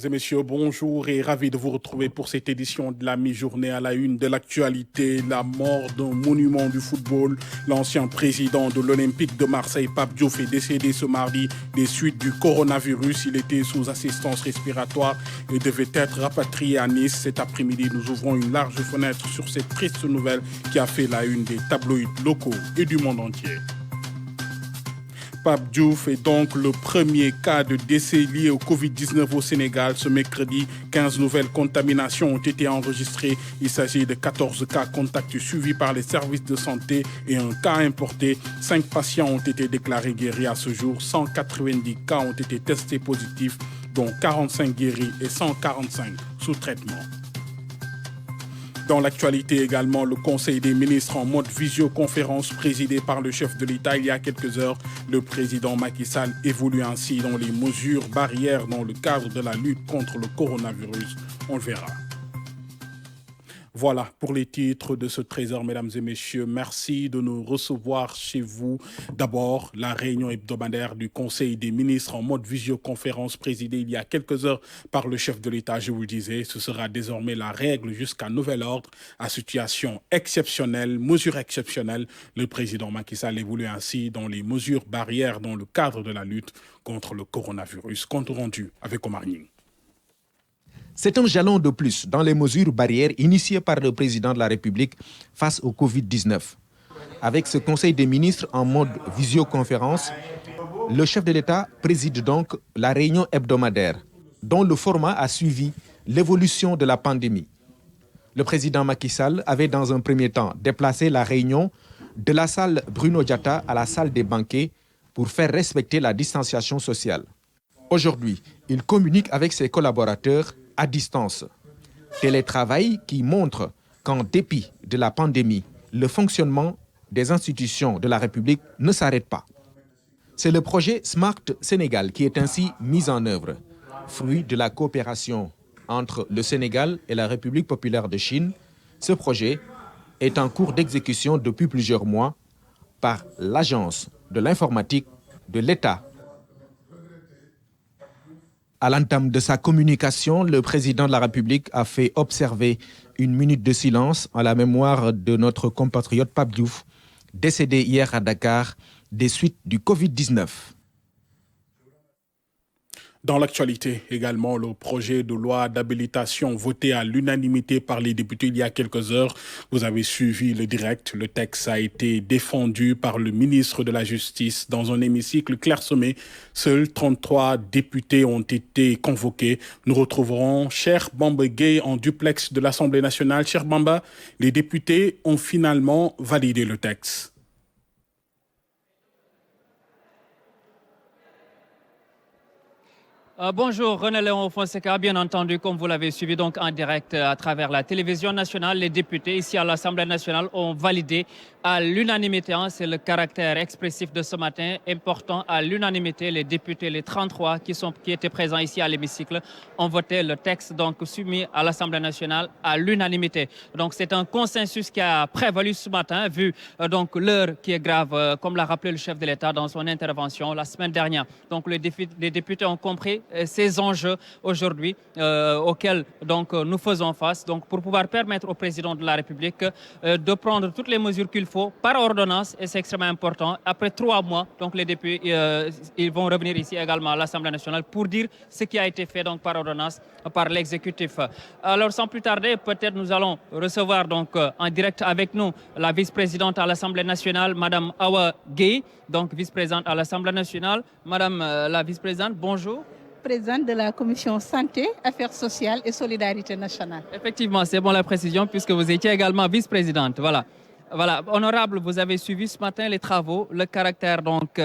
et messieurs, bonjour et ravi de vous retrouver pour cette édition de la mi-journée à la une de l'actualité. La mort d'un monument du football. L'ancien président de l'Olympique de Marseille, Pape Diouf, est décédé ce mardi des suites du coronavirus. Il était sous assistance respiratoire et devait être rapatrié à Nice. Cet après-midi, nous ouvrons une large fenêtre sur cette triste nouvelle qui a fait la une des tabloïds locaux et du monde entier. Pape Diouf est donc le premier cas de décès lié au Covid-19 au Sénégal. Ce mercredi, 15 nouvelles contaminations ont été enregistrées. Il s'agit de 14 cas contacts suivis par les services de santé et un cas importé. 5 patients ont été déclarés guéris à ce jour. 190 cas ont été testés positifs, dont 45 guéris et 145 sous traitement. Dans l'actualité également, le Conseil des ministres en mode visioconférence présidé par le chef de l'État il y a quelques heures. Le président Macky Sall évolue ainsi dans les mesures barrières dans le cadre de la lutte contre le coronavirus. On le verra. Voilà pour les titres de ce trésor, mesdames et messieurs. Merci de nous recevoir chez vous. D'abord, la réunion hebdomadaire du Conseil des ministres en mode visioconférence présidée il y a quelques heures par le chef de l'État, je vous le disais. Ce sera désormais la règle jusqu'à nouvel ordre. À situation exceptionnelle, mesure exceptionnelle, le président Macky Sall évolue ainsi dans les mesures barrières dans le cadre de la lutte contre le coronavirus. Compte rendu avec Omar Nying. C'est un jalon de plus dans les mesures barrières initiées par le président de la République face au Covid-19. Avec ce Conseil des ministres en mode visioconférence, le chef de l'État préside donc la réunion hebdomadaire, dont le format a suivi l'évolution de la pandémie. Le président Macky Sall avait dans un premier temps déplacé la réunion de la salle Bruno Diatta à la salle des banquets pour faire respecter la distanciation sociale. Aujourd'hui, il communique avec ses collaborateurs à distance. Télétravail qui montre qu'en dépit de la pandémie, le fonctionnement des institutions de la République ne s'arrête pas. C'est le projet Smart Sénégal qui est ainsi mis en œuvre, fruit de la coopération entre le Sénégal et la République populaire de Chine. Ce projet est en cours d'exécution depuis plusieurs mois par l'Agence de l'informatique de l'État. À l'entame de sa communication, le président de la République a fait observer une minute de silence en la mémoire de notre compatriote Pape Diouf, décédé hier à Dakar des suites du Covid-19. Dans l'actualité également, le projet de loi d'habilitation voté à l'unanimité par les députés il y a quelques heures. Vous avez suivi le direct. Le texte a été défendu par le ministre de la Justice dans un hémicycle clairsemé. Seuls 33 députés ont été convoqués. Nous retrouverons Cheikh Bamba Gueye en duplex de l'Assemblée nationale. Cheikh Bamba, les députés ont finalement validé le texte. Bonjour, René-Léon Fonseca. Bien entendu, comme vous l'avez suivi donc en direct à travers la télévision nationale, les députés ici à l'Assemblée nationale ont validé à l'unanimité. C'est le caractère expressif de ce matin, important à l'unanimité. Les députés, les 33 qui étaient présents ici à l'hémicycle, ont voté le texte donc soumis à l'Assemblée nationale à l'unanimité. Donc c'est un consensus qui a prévalu ce matin, vu donc l'heure qui est grave, comme l'a rappelé le chef de l'État dans son intervention la semaine dernière. Donc les députés ont compris ces enjeux aujourd'hui auxquels donc nous faisons face, donc pour pouvoir permettre au président de la République de prendre toutes les mesures qu'il faut par ordonnance, et c'est extrêmement important. Après 3 mois, donc les députés ils vont revenir ici également à l'Assemblée nationale pour dire ce qui a été fait donc par ordonnance par l'exécutif. Alors sans plus tarder, peut-être nous allons recevoir donc en direct avec nous la vice-présidente à l'Assemblée nationale, Madame Awa Gueye, donc vice-présidente à l'Assemblée nationale. Madame la vice-présidente, bonjour. Présidente de la Commission Santé, Affaires sociales et Solidarité nationale. Effectivement, c'est bon la précision puisque vous étiez également vice-présidente. Voilà. Honorable, vous avez suivi ce matin les travaux, le caractère donc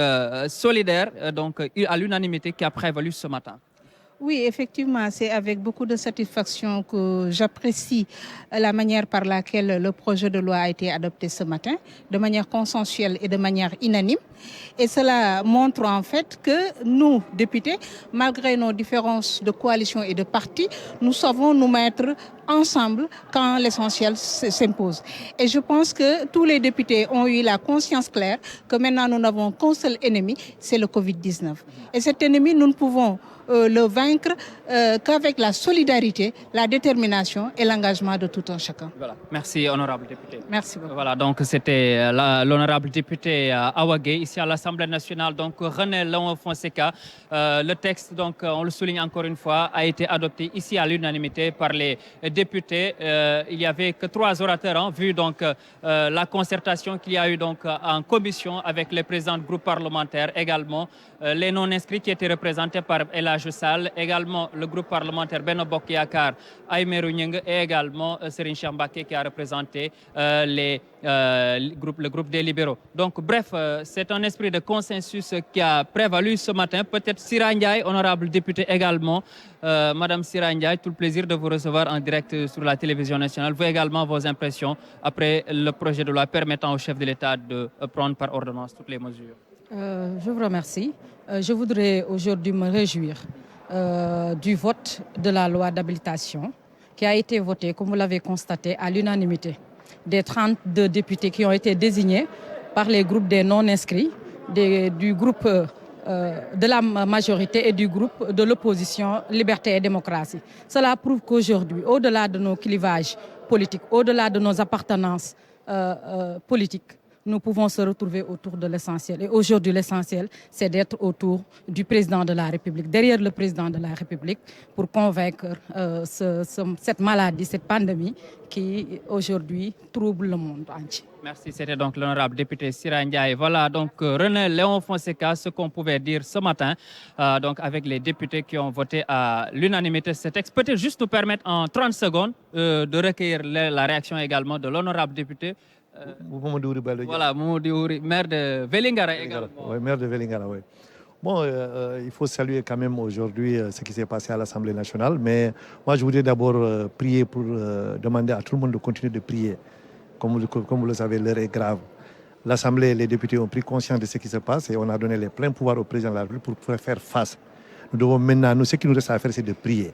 solidaire donc à l'unanimité qui a prévalu ce matin. Oui, effectivement, c'est avec beaucoup de satisfaction que j'apprécie la manière par laquelle le projet de loi a été adopté ce matin, de manière consensuelle et de manière unanime. Et cela montre en fait que nous, députés, malgré nos différences de coalition et de partis, nous savons nous mettre ensemble quand l'essentiel s'impose. Et je pense que tous les députés ont eu la conscience claire que maintenant nous n'avons qu'un seul ennemi, c'est le Covid-19. Et cet ennemi, nous ne pouvons le vaincre qu'avec la solidarité, la détermination et l'engagement de tout un chacun. Voilà. Merci, honorable député. Merci beaucoup. Voilà, donc c'était l'honorable député Awa Gueye, ici à l'Assemblée nationale. Donc René Léon Fonseca, le texte, donc on le souligne encore une fois, a été adopté ici à l'unanimité par les députés. Il n'y avait que 3 orateurs, vu donc la concertation qu'il y a eu donc en commission avec les présidents de groupes parlementaires, également les non-inscrits qui étaient représentés par El Hadj Sall, également le groupe parlementaire Benno Bokk Yakaar, Aïmerou Gningue, et également Serigne Cheikh Mbacké qui a représenté le groupe des libéraux. Donc bref, c'est un esprit de consensus qui a prévalu ce matin. Peut-être Sira Ndiaye, honorable député également. Madame Sira Ndiaye, tout le plaisir de vous recevoir en direct sur la télévision nationale. Vous également vos impressions après le projet de loi permettant au chef de l'État de prendre par ordonnance toutes les mesures. Je vous remercie. Je voudrais aujourd'hui me réjouir du vote de la loi d'habilitation qui a été votée, comme vous l'avez constaté, à l'unanimité des 32 députés qui ont été désignés par les groupes des non-inscrits, du groupe de la majorité et du groupe de l'opposition Liberté et Démocratie. Cela prouve qu'aujourd'hui, au-delà de nos clivages politiques, au-delà de nos appartenances politiques, nous pouvons se retrouver autour de l'essentiel. Et aujourd'hui, l'essentiel, c'est d'être autour du président de la République, derrière le président de la République, pour convaincre cette maladie, cette pandémie qui, aujourd'hui, trouble le monde entier. Merci, c'était donc l'honorable député Sira Ndiaye. Voilà, donc René Léon Fonseca, ce qu'on pouvait dire ce matin, donc avec les députés qui ont voté à l'unanimité ce texte. Peut-être juste nous permettre en 30 secondes de recueillir la réaction également de l'honorable député. Voilà, Mamadou maire de Vélingara également. Oui, maire de Vélingara, oui. Bon, il faut saluer quand même aujourd'hui ce qui s'est passé à l'Assemblée nationale, mais moi je voudrais d'abord prier pour demander à tout le monde de continuer de prier. Comme vous le savez, l'heure est grave. L'Assemblée et les députés ont pris conscience de ce qui se passe et on a donné les pleins pouvoirs au président de la République pour pouvoir faire face. Nous devons maintenant, ce qui nous reste à faire, c'est de prier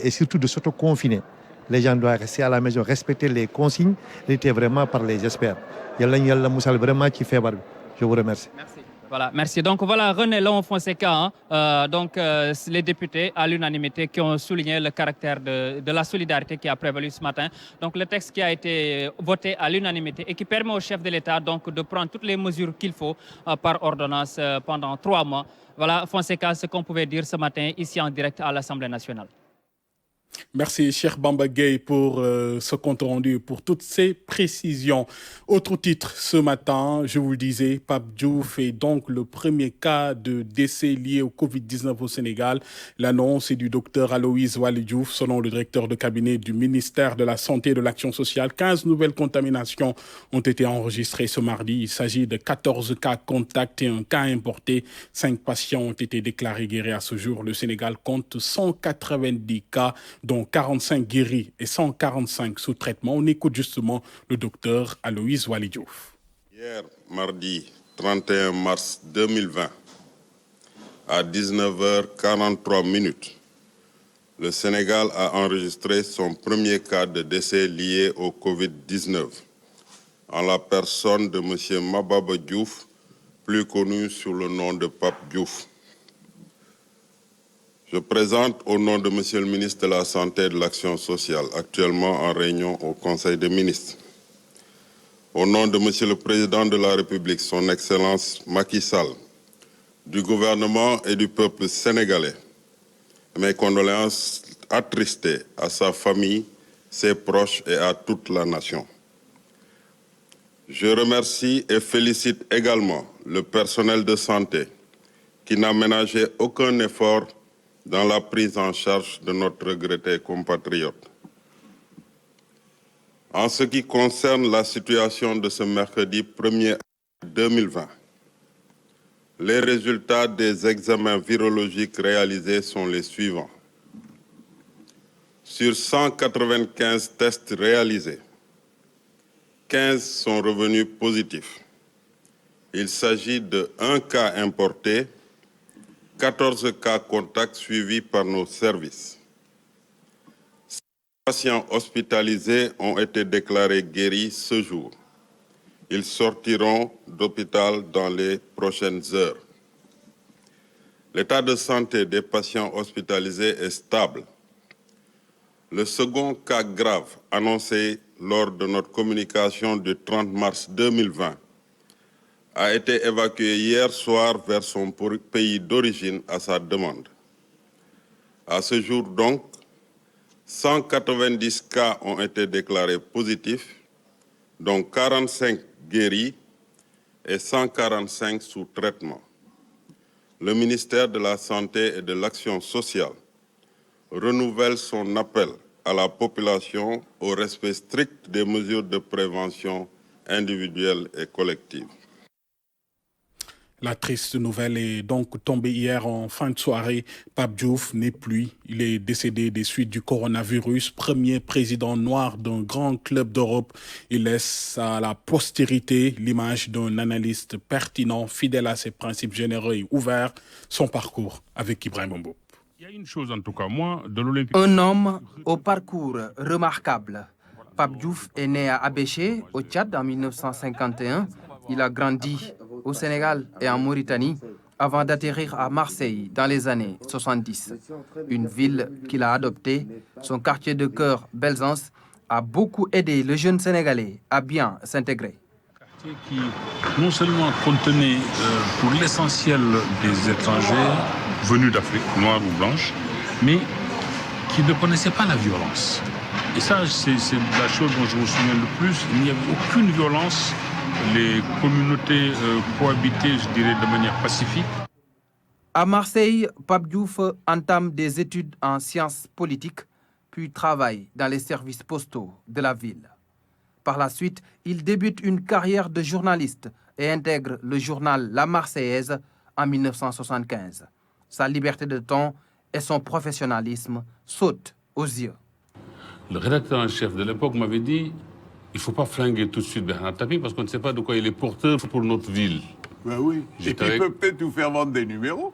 et surtout de s'auto-confiner. Les gens doivent rester à la maison, respecter les consignes, était vraiment par les experts. Yalla Moussal vraiment qui fait barbe. Je vous remercie. Merci. Voilà, merci. Donc voilà René Léon Fonseca, les députés à l'unanimité qui ont souligné le caractère de la solidarité qui a prévalu ce matin. Donc le texte qui a été voté à l'unanimité et qui permet au chef de l'État donc de prendre toutes les mesures qu'il faut par ordonnance pendant 3 mois. Voilà Fonseca, ce qu'on pouvait dire ce matin ici en direct à l'Assemblée nationale. Merci, Cheikh Bamba Gueye, pour ce compte rendu, pour toutes ces précisions. Autre titre ce matin, je vous le disais, Pape Diouf est donc le premier cas de décès lié au Covid-19 au Sénégal. L'annonce est du docteur Aloïse Waly Diouf, selon le directeur de cabinet du ministère de la Santé et de l'Action sociale. 15 nouvelles contaminations ont été enregistrées ce mardi. Il s'agit de 14 cas contacts et un cas importé. 5 patients ont été déclarés guéris à ce jour. Le Sénégal compte 190 cas, dont 45 guéris et 145 sous traitement. On écoute justement le docteur Aloïse Waly Diouf. Hier, mardi 31 mars 2020, à 19h43, le Sénégal a enregistré son premier cas de décès lié au Covid-19, en la personne de M. Mababa Diouf, plus connu sous le nom de Pape Diouf. Je présente au nom de Monsieur le ministre de la Santé et de l'Action sociale, actuellement en réunion au Conseil des ministres, au nom de Monsieur le Président de la République, Son Excellence Macky Sall, du gouvernement et du peuple sénégalais, mes condoléances attristées à sa famille, ses proches et à toute la nation. Je remercie et félicite également le personnel de santé qui n'a ménagé aucun effort dans la prise en charge de notre regretté compatriote. En ce qui concerne la situation de ce mercredi 1er 2020, les résultats des examens virologiques réalisés sont les suivants. Sur 195 tests réalisés, 15 sont revenus positifs. Il s'agit de 1 cas importé, 14 cas contacts suivis par nos services. 6 patients hospitalisés ont été déclarés guéris ce jour. Ils sortiront d'hôpital dans les prochaines heures. L'état de santé des patients hospitalisés est stable. Le second cas grave annoncé lors de notre communication du 30 mars 2020 a été évacué hier soir vers son pays d'origine à sa demande. À ce jour donc, 190 cas ont été déclarés positifs, dont 45 guéris et 145 sous traitement. Le ministère de la Santé et de l'Action sociale renouvelle son appel à la population au respect strict des mesures de prévention individuelle et collective. La triste nouvelle est donc tombée hier en fin de soirée. Pape Diouf n'est plus. Il est décédé des suites du coronavirus. Premier président noir d'un grand club d'Europe. Il laisse à la postérité l'image d'un analyste pertinent, fidèle à ses principes généreux et ouverts. Son parcours avec Ibrahim Mboup. Il y a une chose en tout cas, moi, de l'Olympique... Un homme au parcours remarquable. Pape Diouf est né à Abéché, au Tchad, en 1951. Il a grandi au Sénégal et en Mauritanie avant d'atterrir à Marseille dans les années 70. Une ville qu'il a adoptée, son quartier de cœur, Belzance, a beaucoup aidé le jeune Sénégalais à bien s'intégrer. Quartier qui non seulement contenait pour l'essentiel des étrangers venus d'Afrique, noirs ou blanches, mais qui ne connaissaient pas la violence. Et ça, c'est la chose dont je me souviens le plus. Il n'y avait aucune violence. Les communautés cohabitaient, je dirais, de manière pacifique. À Marseille, Pape Diouf entame des études en sciences politiques, puis travaille dans les services postaux de la ville. Par la suite, il débute une carrière de journaliste et intègre le journal La Marseillaise en 1975. Sa liberté de ton et son professionnalisme sautent aux yeux. Le rédacteur en chef de l'époque m'avait dit: il ne faut pas flinguer tout de suite Bernard Tapie parce qu'on ne sait pas de quoi il est porteur pour notre ville. Ben oui, et il peut peut-être nous faire vendre des numéros.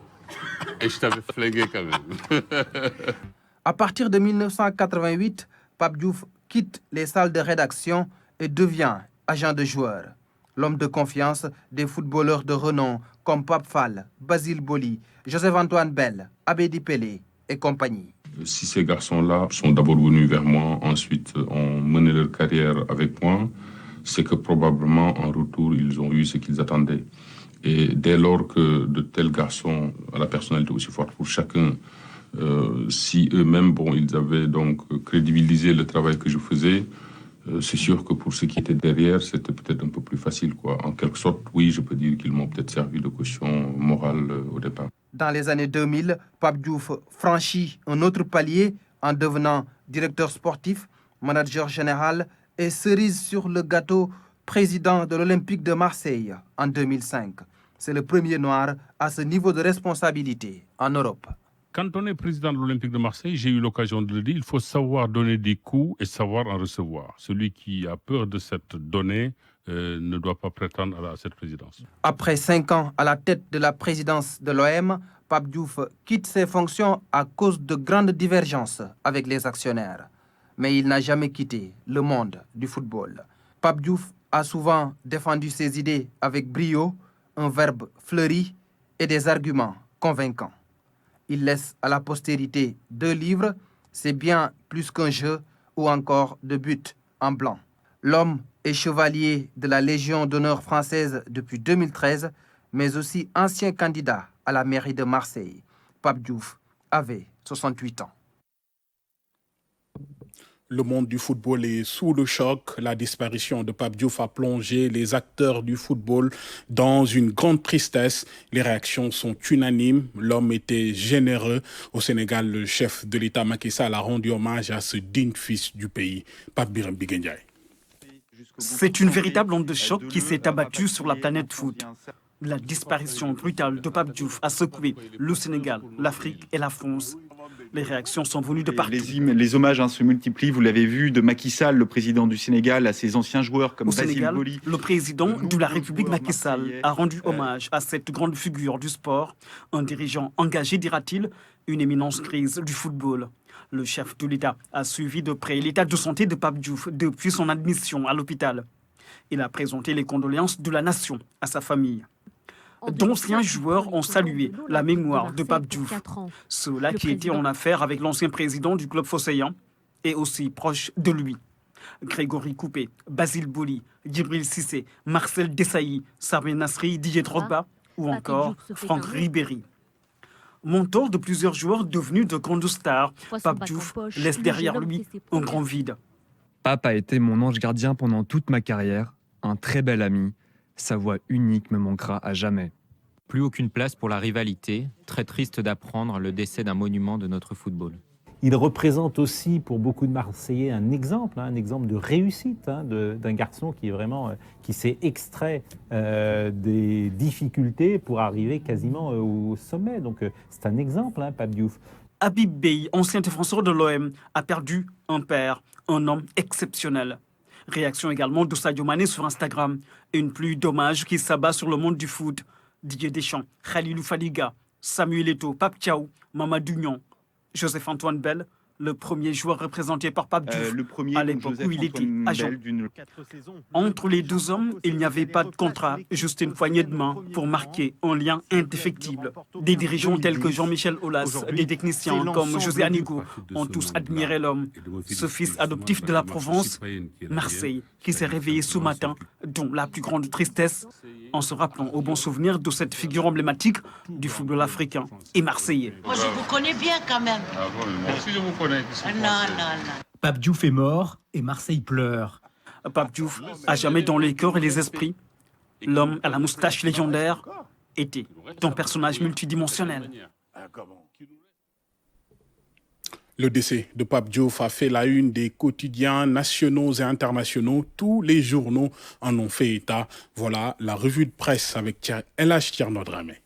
Et je t'avais flingué quand même. À partir de 1988, Pape Diouf quitte les salles de rédaction et devient agent de joueur. L'homme de confiance des footballeurs de renom comme Pape Fall, Basile Boli, Joseph-Antoine Bell, Abedi Pelé et compagnie. Si ces garçons-là sont d'abord venus vers moi, ensuite ont mené leur carrière avec moi, c'est que probablement en retour, ils ont eu ce qu'ils attendaient. Et dès lors que de tels garçons à la personnalité aussi forte pour chacun, si eux-mêmes, ils avaient donc crédibilisé le travail que je faisais, c'est sûr que pour ceux qui étaient derrière, c'était peut-être un peu plus facile, quoi. En quelque sorte, oui, je peux dire qu'ils m'ont peut-être servi de caution morale au départ. Dans les années 2000, Pape Diouf franchit un autre palier en devenant directeur sportif, manager général et cerise sur le gâteau, président de l'Olympique de Marseille en 2005. C'est le premier noir à ce niveau de responsabilité en Europe. Quand on est président de l'Olympique de Marseille, j'ai eu l'occasion de le dire, il faut savoir donner des coups et savoir en recevoir. Celui qui a peur de cette donnée ne doit pas prétendre à cette présidence. Après 5 ans à la tête de la présidence de l'OM, Pape Diouf quitte ses fonctions à cause de grandes divergences avec les actionnaires. Mais il n'a jamais quitté le monde du football. Pape Diouf a souvent défendu ses idées avec brio, un verbe fleuri et des arguments convaincants. Il laisse à la postérité 2 livres, C'est bien plus qu'un jeu ou encore de but en blanc. L'homme est chevalier de la Légion d'honneur française depuis 2013, mais aussi ancien candidat à la mairie de Marseille. Pape Diouf avait 68 ans. Le monde du football est sous le choc. La disparition de Pape Diouf a plongé les acteurs du football dans une grande tristesse. Les réactions sont unanimes. L'homme était généreux. Au Sénégal, le chef de l'État Macky Sall a rendu hommage à ce digne fils du pays. Pape Biram Bigendiaï. C'est une véritable onde de choc qui s'est abattue sur la planète foot. La disparition brutale de Pape Diouf a secoué le Sénégal, l'Afrique et la France. Les réactions sont venues de partout. Les hommages se multiplient, vous l'avez vu, de Macky Sall, le président du Sénégal, à ses anciens joueurs comme Basile Boli. Le président de la République Macky Sall a rendu hommage à cette grande figure du sport, un dirigeant engagé, dira-t-il, une éminence grise du football. Le chef de l'État a suivi de près l'état de santé de Pape Diouf depuis son admission à l'hôpital. Il a présenté les condoléances de la nation à sa famille. D'anciens joueurs ont salué la mémoire de Pape Diouf. Ceux-là qui étaient en affaire avec l'ancien président du club phocéen et aussi proches de lui. Grégory Coupé, Basile Boli, Djibril Cissé, Marcel Desailly, Samir Nasri, Didier Drogba ou encore Franck Ribéry. Mentor de plusieurs joueurs devenus de grandes stars, Pape Diouf laisse derrière lui un grand vide. Pape a été mon ange gardien pendant toute ma carrière, un très bel ami. Sa voix unique me manquera à jamais. Plus aucune place pour la rivalité. Très triste d'apprendre le décès d'un monument de notre football. Il représente aussi pour beaucoup de Marseillais un exemple de réussite, d'un garçon qui est vraiment qui s'est extrait des difficultés pour arriver quasiment au sommet. Donc c'est un exemple, Pape Diouf. Habib Beye, ancien défenseur de l'OM, a perdu un père, un homme exceptionnel. Réaction également de Sadio Mané sur Instagram. Une pluie d'hommages qui s'abat sur le monde du foot. Didier Deschamps, Khalilou Fadiga, Samuel Eto'o, Pape Thiaw, Mamadou Niang, Joseph-Antoine Bell, le premier joueur représenté par Pape Diouf, à l'époque où il était agent. Entre les deux hommes, il n'y avait pas de contrat, juste une poignée de main pour marquer un lien indéfectible. Des dirigeants tels que Jean-Michel Aulas, des techniciens comme José Anigo ont tous admiré l'homme. Ce fils adoptif de la Provence, Marseille, qui s'est réveillé ce matin, dont la plus grande tristesse, en se rappelant au bon souvenir de cette figure emblématique du football africain et marseillais. Moi, je vous connais bien quand même. Ah bon, moi aussi je vous connais. Non. Pape Diouf est mort et Marseille pleure. Pape Diouf, à jamais dans les cœurs et les esprits, l'homme à la moustache légendaire était un personnage multidimensionnel. Le décès de Pape Diouf a fait la une des quotidiens nationaux et internationaux. Tous les journaux en ont fait état. Voilà la revue de presse avec El-Hadj Thierno Dramé.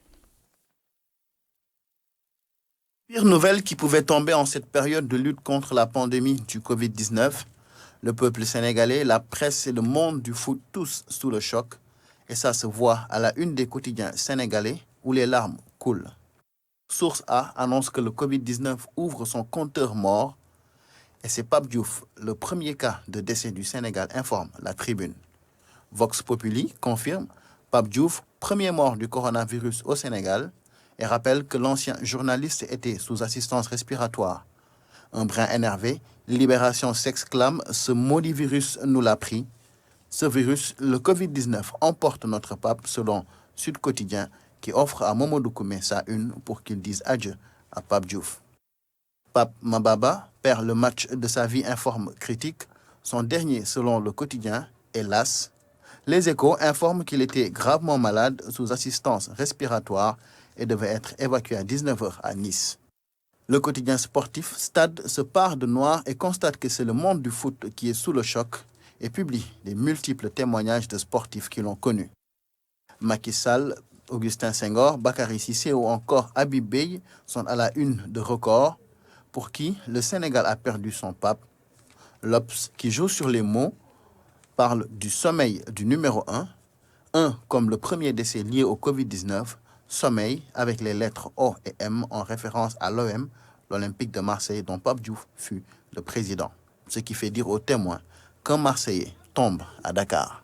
Pire nouvelle qui pouvait tomber en cette période de lutte contre la pandémie du Covid-19. Le peuple sénégalais, la presse et le monde du foot, tous sous le choc. Et ça se voit à la une des quotidiens sénégalais où les larmes coulent. Source A annonce que le Covid-19 ouvre son compteur mort. Et c'est Pape Diouf, le premier cas de décès du Sénégal, informe la Tribune. Vox Populi confirme Pape Diouf, premier mort du coronavirus au Sénégal, et rappelle que l'ancien journaliste était sous assistance respiratoire. Un brin énervé, Libération s'exclame, ce maudit virus nous l'a pris. Ce virus, le Covid-19, emporte notre pape, selon Sud Quotidien, qui offre à Momodou Koumé sa une pour qu'il dise adieu à Pape Diouf. Pape Mababa perd le match de sa vie, informe Critique. Son dernier, selon le quotidien, hélas. Les Échos informent qu'il était gravement malade sous assistance respiratoire et devait être évacué à 19h à Nice. Le quotidien sportif Stade se pare de noir et constate que c'est le monde du foot qui est sous le choc et publie des multiples témoignages de sportifs qui l'ont connu. Macky Sall, Augustin Senghor, Bakary Cissé ou encore Habib Beye sont à la une de Record, pour qui le Sénégal a perdu son pape. L'Obs, qui joue sur les mots, parle du sommeil du numéro 1 comme le premier décès lié au Covid-19, sommeil avec les lettres O et M en référence à l'OM, l'Olympique de Marseille, dont Pape Diouf fut le président. Ce qui fait dire aux témoins qu'un Marseillais tombe à Dakar.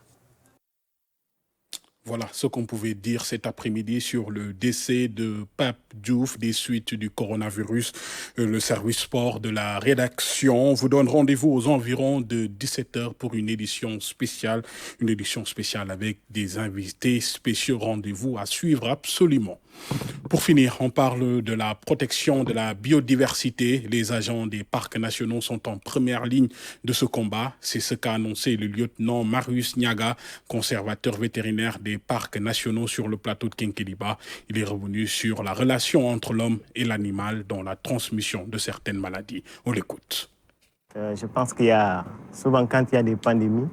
Voilà ce qu'on pouvait dire cet après-midi sur le décès de Pape Diouf des suites du coronavirus. Le service sport de la rédaction vous donne rendez-vous aux environs de 17h pour une édition spéciale avec des invités spéciaux. Rendez-vous à suivre absolument. Pour finir, on parle de la protection de la biodiversité. Les agents des parcs nationaux sont en première ligne de ce combat. C'est ce qu'a annoncé le lieutenant Marius Niaga, conservateur vétérinaire des parcs nationaux sur le plateau de Kinkeliba. Il est revenu sur la relation entre l'homme et l'animal dans la transmission de certaines maladies. On l'écoute. Je pense qu'il y a souvent, quand il y a des pandémies,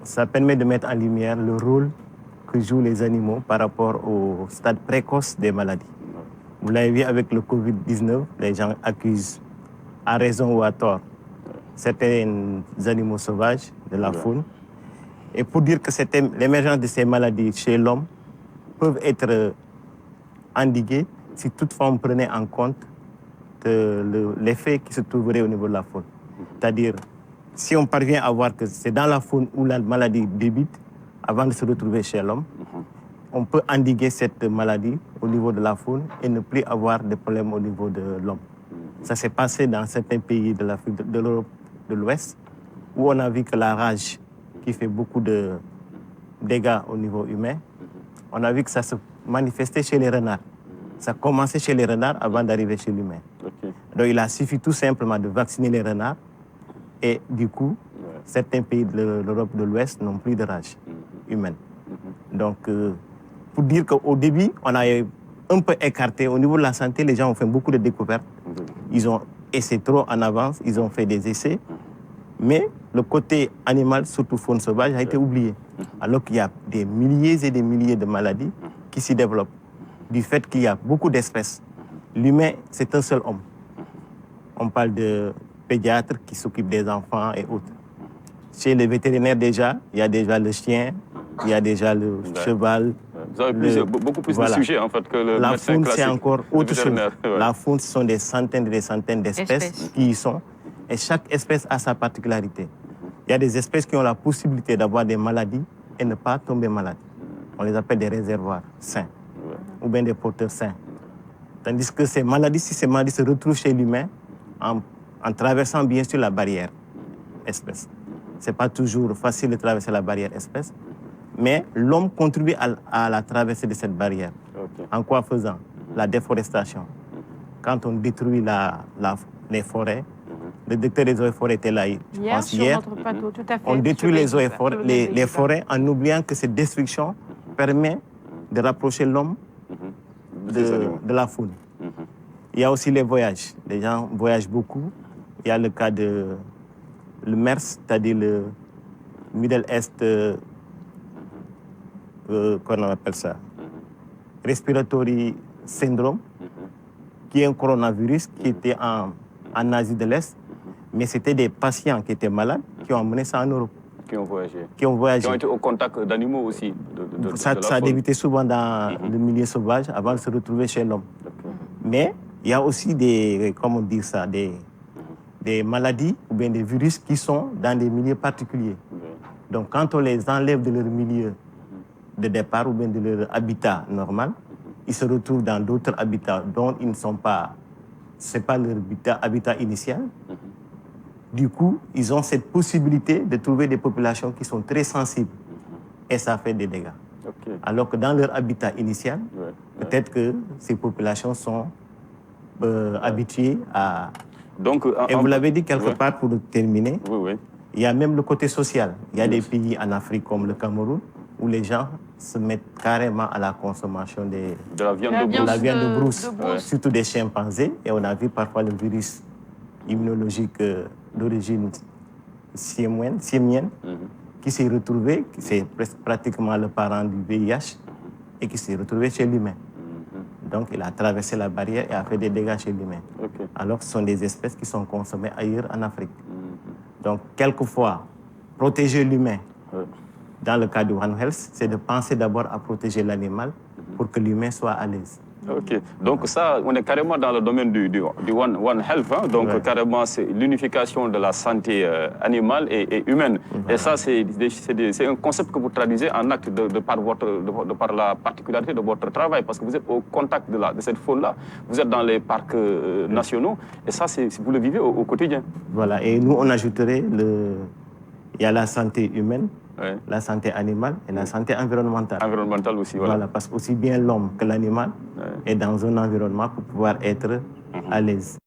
ça permet de mettre en lumière le rôle que jouent les animaux par rapport au stade précoce des maladies. Vous l'avez vu avec le Covid-19, les gens accusent, à raison ou à tort, certains animaux sauvages de la faune. Et pour dire que l'émergence de ces maladies chez l'homme peuvent être endiguées si toutefois on prenait en compte l'effet qui se trouverait au niveau de la faune. C'est-à-dire, si on parvient à voir que c'est dans la faune où la maladie débute, avant de se retrouver chez l'homme. On peut endiguer cette maladie au niveau de la faune et ne plus avoir de problèmes au niveau de l'homme. Ça s'est passé dans certains pays de l'Europe de l'Ouest, où on a vu que la rage, qui fait beaucoup de dégâts au niveau humain, on a vu que ça se manifestait chez les renards. Ça commençait chez les renards avant d'arriver chez l'humain. Donc il a suffi tout simplement de vacciner les renards et du coup, certains pays de l'Europe de l'Ouest n'ont plus de rage humaine. Donc, pour dire qu'au début, on a un peu écarté. Au niveau de la santé, les gens ont fait beaucoup de découvertes. Ils ont essayé trop en avance, ils ont fait des essais. Mais le côté animal, surtout faune sauvage, a été oublié. Alors qu'il y a des milliers et des milliers de maladies qui s'y développent. Du fait qu'il y a beaucoup d'espèces. L'humain, c'est un seul homme. On parle de pédiatres qui s'occupent des enfants et autres. Chez les vétérinaires déjà, il y a déjà le chien, il y a déjà le cheval. Vous avez beaucoup plus de sujets en fait que le la médecin faune, classique. c'est encore autre chose. Ouais. La faune, ce sont des centaines et des centaines d'espèces qui y sont. Et chaque espèce a sa particularité. Il y a des espèces qui ont la possibilité d'avoir des maladies et ne pas tomber malades. On les appelle des réservoirs sains ou bien des porteurs sains. Tandis que ces maladies, si ces maladies se retrouvent chez l'humain, en traversant bien sûr la barrière espèce. Ce n'est pas toujours facile de traverser la barrière espèce, mais l'homme contribue à la traversée de cette barrière. En quoi faisant? La déforestation. Quand on détruit les forêts, le directeur des eaux et forêts était là, je pense hier. On détruit les eaux et forêts, les forêts en oubliant que cette destruction permet de rapprocher l'homme de la faune. Il y a aussi les voyages. Les gens voyagent beaucoup. Il y a le cas de le MERS, c'est-à-dire le Middle East, qu'on appelle ça, Respiratory Syndrome, qui est un coronavirus qui était en Asie de l'Est, mais c'était des patients qui étaient malades qui ont amené ça en Europe. Qui ont voyagé. Qui ont été au contact d'animaux aussi. Ça a débuté souvent dans le milieu sauvage avant de se retrouver chez l'homme. Mais il y a aussi des maladies ou bien des virus qui sont dans des milieux particuliers. Donc quand on les enlève de leur milieu de départ ou bien de leur habitat normal, ils se retrouvent dans d'autres habitats dont ils ne sont pas, c'est pas leur habitat initial. Du coup, ils ont cette possibilité de trouver des populations qui sont très sensibles et ça fait des dégâts. Alors que dans leur habitat initial, peut-être que ces populations sont habituées à... Donc, et vous l'avez dit quelque part pour terminer, il y a même le côté social. Il y a des pays en Afrique comme le Cameroun où les gens se mettent carrément à la consommation de la viande de brousse, surtout des chimpanzés. Et on a vu parfois le virus immunologique d'origine siamienne qui s'est retrouvé, c'est pratiquement le parent du VIH et qui s'est retrouvé chez l'humain. Donc il a traversé la barrière et a fait des dégâts chez l'humain. Alors ce sont des espèces qui sont consommées ailleurs en Afrique. Donc quelquefois, protéger l'humain, dans le cas du One Health, c'est de penser d'abord à protéger l'animal pour que l'humain soit à l'aise. Ok, donc ça, on est carrément dans le domaine du One Health, hein? Donc carrément c'est l'unification de la santé animale et humaine. Et ça, c'est un concept que vous traduisez en acte de par la particularité de votre travail, parce que vous êtes au contact de cette faune-là, vous êtes dans les parcs nationaux, et ça, vous le vivez au quotidien. Voilà, et nous, on ajouterait, il y a la santé humaine, la santé animale et la santé environnementale. Environnementale aussi, voilà. Voilà, parce qu'aussi bien l'homme que l'animal est dans un environnement pour pouvoir être à l'aise.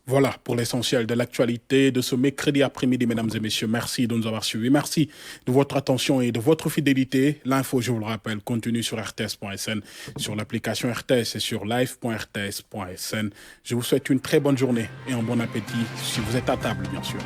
Voilà pour l'essentiel de l'actualité de ce mercredi après-midi, mesdames et messieurs. Merci de nous avoir suivis. Merci de votre attention et de votre fidélité. L'info, je vous le rappelle, continue sur rts.sn, sur l'application RTS et sur live.rts.sn. Je vous souhaite une très bonne journée et un bon appétit si vous êtes à table, bien sûr.